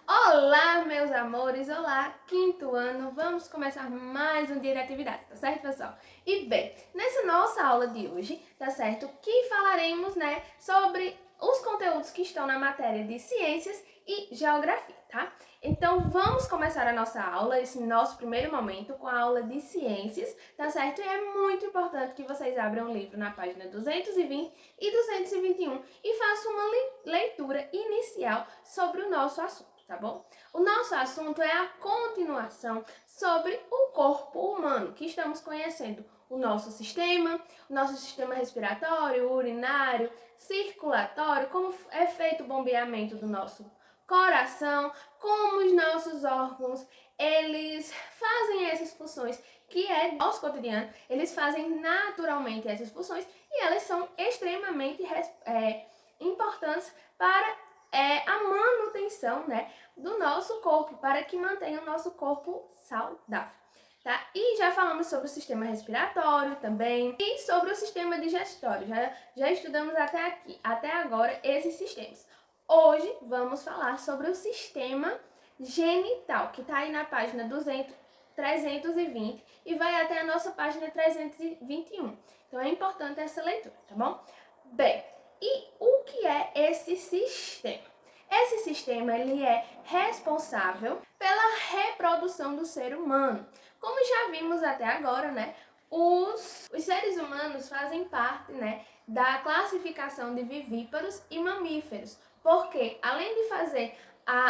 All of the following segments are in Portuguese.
Olá, meus amores! Olá, quinto ano! Vamos começar mais um dia de atividade, tá certo, pessoal? E bem, nessa nossa aula de hoje, tá certo, que falaremos, sobre os conteúdos que estão na matéria de ciências e geografia, tá? Então, vamos começar a nossa aula, esse nosso primeiro momento, com a aula de ciências, tá certo? E é muito importante que vocês abram o livro na página 220 e 221 e façam uma leitura inicial sobre o nosso assunto. Tá bom? O nosso assunto é a continuação sobre o corpo humano, que estamos conhecendo o nosso sistema respiratório, urinário, circulatório, como é feito o bombeamento do nosso coração, como os nossos órgãos, eles fazem essas funções que é nosso cotidiano, eles fazem naturalmente essas funções e elas são extremamente importantes para a manutenção, do nosso corpo, para que mantenha o nosso corpo saudável, tá? E já falamos sobre o sistema respiratório também e sobre o sistema digestório, já estudamos até agora esses sistemas. Hoje vamos falar sobre o sistema genital, que está aí na página 320 e vai até a nossa página 321. Então é importante essa leitura, tá bom? Bem, e o que é esse sistema? Esse sistema ele é responsável pela reprodução do ser humano. Como já vimos até agora, os seres humanos fazem parte, da classificação de vivíparos e mamíferos, porque além de fazer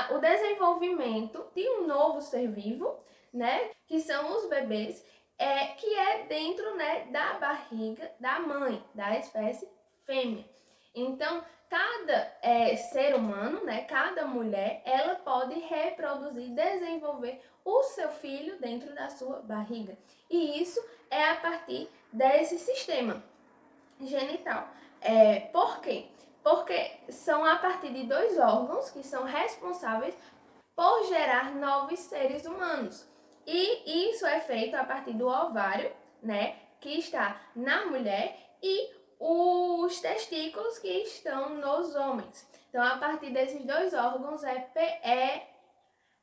o desenvolvimento de um novo ser vivo, que são os bebês, que é dentro, da barriga da mãe, da espécie fêmea. Então, cada ser humano, cada mulher, ela pode reproduzir, desenvolver o seu filho dentro da sua barriga. E isso é a partir desse sistema genital. Por quê? Porque são a partir de dois órgãos que são responsáveis por gerar novos seres humanos. E isso é feito a partir do ovário, que está na mulher, e os testículos que estão nos homens. Então, a partir desses dois órgãos é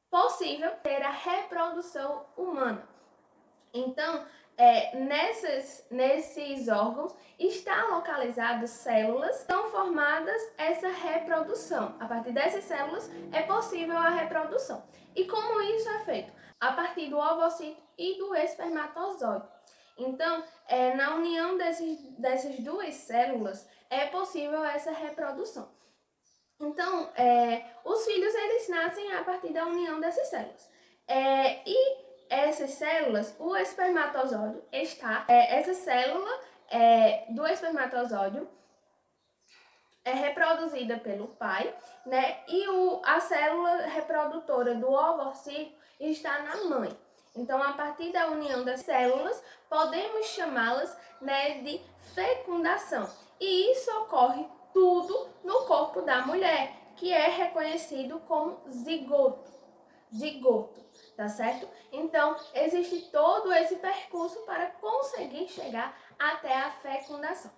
possível ter a reprodução humana. Então, nesses órgãos está localizadas células que estão formadas essa reprodução. A partir dessas células é possível a reprodução. E como isso é feito? A partir do ovocito e do espermatozoide. Então, na união dessas duas células é possível essa reprodução. Então, os filhos eles nascem a partir da união dessas células. E essas células, o espermatozoide essa célula do espermatozoide é reproduzida pelo pai, e a célula reprodutora do ovocito está na mãe. Então, a partir da união das células, podemos chamá-las, de fecundação. E isso ocorre tudo no corpo da mulher, que é reconhecido como zigoto, tá certo? Então, existe todo esse percurso para conseguir chegar até a fecundação.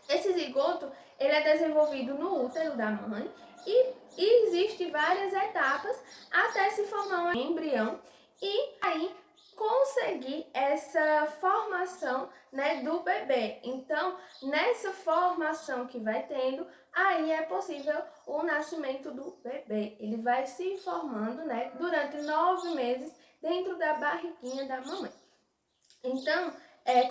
Esse zigoto, ele é desenvolvido no útero da mãe e existem várias etapas até se formar um embrião e aí conseguir essa formação, do bebê. Então, nessa formação que vai tendo, aí é possível o nascimento do bebê. Ele vai se formando, durante 9 meses dentro da barriguinha da mamãe. Então,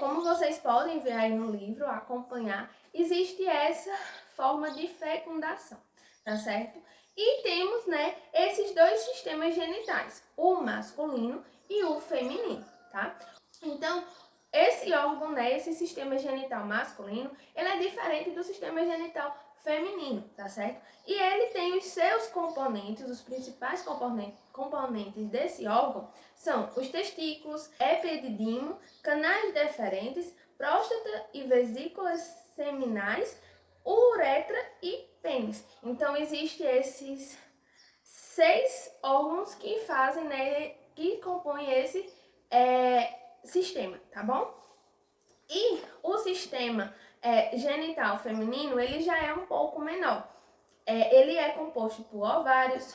como vocês podem ver aí no livro, acompanhar, existe essa forma de fecundação, tá certo? E temos, esses dois sistemas genitais, o masculino e o feminino, tá? Então, esse órgão, esse sistema genital masculino, ele é diferente do sistema genital feminino, tá certo? E ele tem os seus componentes, os principais componentes desse órgão são os testículos, epididimo, canais deferentes, próstata e vesículas seminais, uretra e pênis. Então, existem esses 6 órgãos que fazem, que compõem esse sistema, tá bom? E o sistema genital feminino, ele já é um pouco menor. Ele é composto por ovários,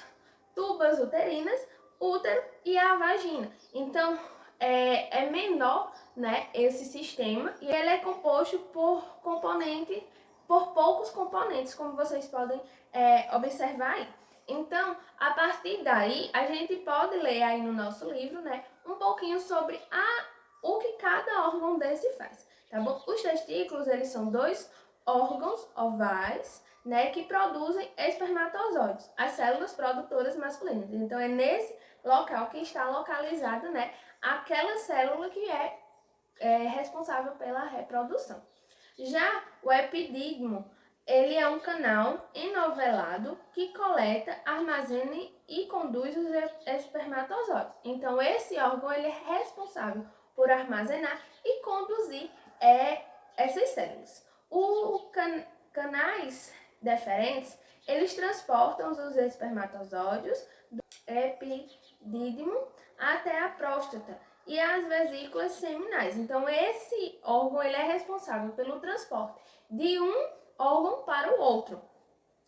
tubas uterinas, útero e a vagina. Então, é menor, né, esse sistema, e ele é composto por poucos componentes, como vocês podem observar aí. Então, a partir daí, a gente pode ler aí no nosso livro, né, um pouquinho sobre o que cada órgão desse faz, tá bom? Os testículos, eles são dois órgãos ovais, né, que produzem espermatozoides, as células produtoras masculinas. Então, é nesse local que está localizada, né, aquela célula que é responsável pela reprodução. Já o epidídimo, ele é um canal enovelado que coleta, armazena e conduz os espermatozoides. Então, esse órgão ele é responsável por armazenar e conduzir essas células. Os canais deferentes, eles transportam os espermatozoides do epidídimo até a próstata e as vesículas seminais. Então, esse órgão ele é responsável pelo transporte de um órgão para o outro.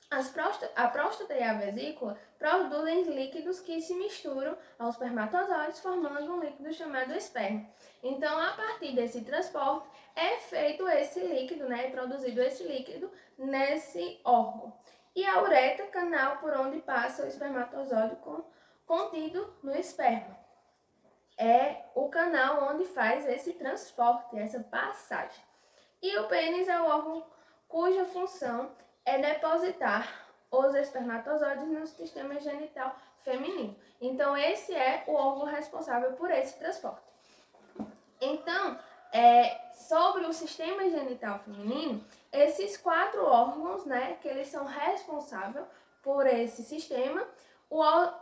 A próstata e a vesícula produzem líquidos que se misturam aos espermatozoides, formando um líquido chamado esperma. Então, a partir desse transporte, é feito esse líquido, né? É produzido esse líquido nesse órgão. E a uretra, canal por onde passa o espermatozoide contido no esperma. É o canal onde faz esse transporte, essa passagem. E o pênis é o órgão cuja função é depositar os espermatozoides no sistema genital feminino. Então, esse é o órgão responsável por esse transporte. Então, sobre o sistema genital feminino, esses 4 órgãos, né, que eles são responsáveis por esse sistema,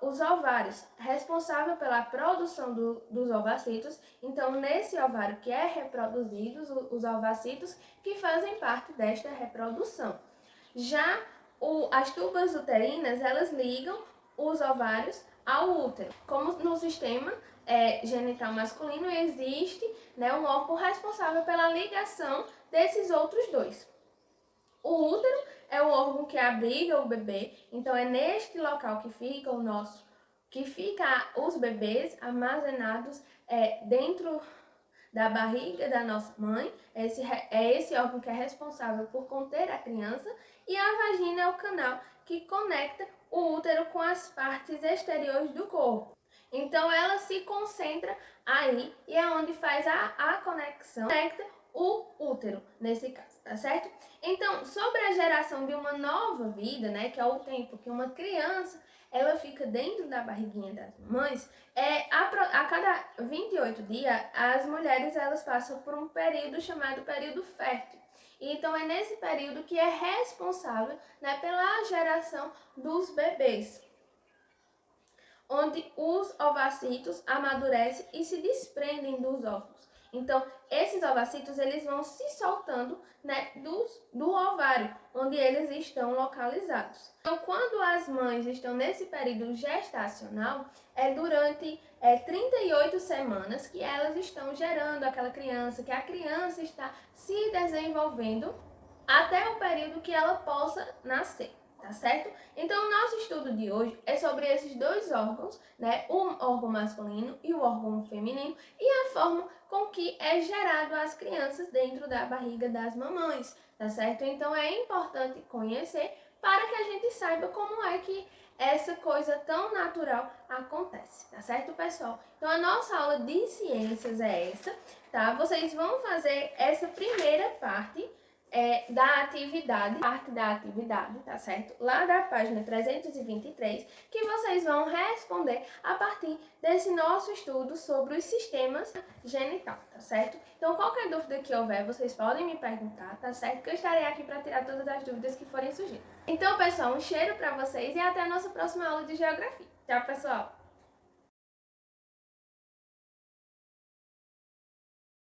os ovários, responsável pela produção dos ovacitos. Então, nesse ovário que é reproduzido, os ovacitos que fazem parte desta reprodução. Já as tubas uterinas, elas ligam os ovários ao útero. Como no sistema genital masculino existe, né, um órgão responsável pela ligação desses outros dois. O útero é o órgão que abriga o bebê, então é neste local que fica os bebês armazenados dentro da barriga da nossa mãe. Esse órgão que é responsável por conter a criança, e a vagina é o canal que conecta o útero com as partes exteriores do corpo. Então ela se concentra aí e é onde faz a conexão, conecta o útero, nesse caso, tá certo? Então, sobre a geração de uma nova vida, né, que é o tempo que uma criança ela fica dentro da barriguinha das mães, a cada 28 dias, as mulheres elas passam por um período chamado período fértil. Então, é nesse período que é responsável, né, pela geração dos bebês, onde os ovacitos amadurecem e se desprendem dos óvulos. Então, esses ovacitos eles vão se soltando, né, do ovário, onde eles estão localizados. Então, quando as mães estão nesse período gestacional, durante 38 semanas que elas estão gerando aquela criança, que a criança está se desenvolvendo até o período que ela possa nascer. Tá certo? Então, o nosso estudo de hoje é sobre esses dois órgãos, né? O órgão masculino e o órgão feminino, e a forma com que é gerado as crianças dentro da barriga das mamães, tá certo? Então, é importante conhecer para que a gente saiba como é que essa coisa tão natural acontece, tá certo, pessoal? Então, a nossa aula de ciências é essa, tá? Vocês vão fazer essa primeira parte parte da atividade, tá certo? Lá da página 323, que vocês vão responder a partir desse nosso estudo sobre os sistemas genital, tá certo? Então, qualquer dúvida que houver, vocês podem me perguntar, tá certo? Que eu estarei aqui para tirar todas as dúvidas que forem surgindo. Então, pessoal, um cheiro para vocês e até a nossa próxima aula de geografia. Tchau, pessoal!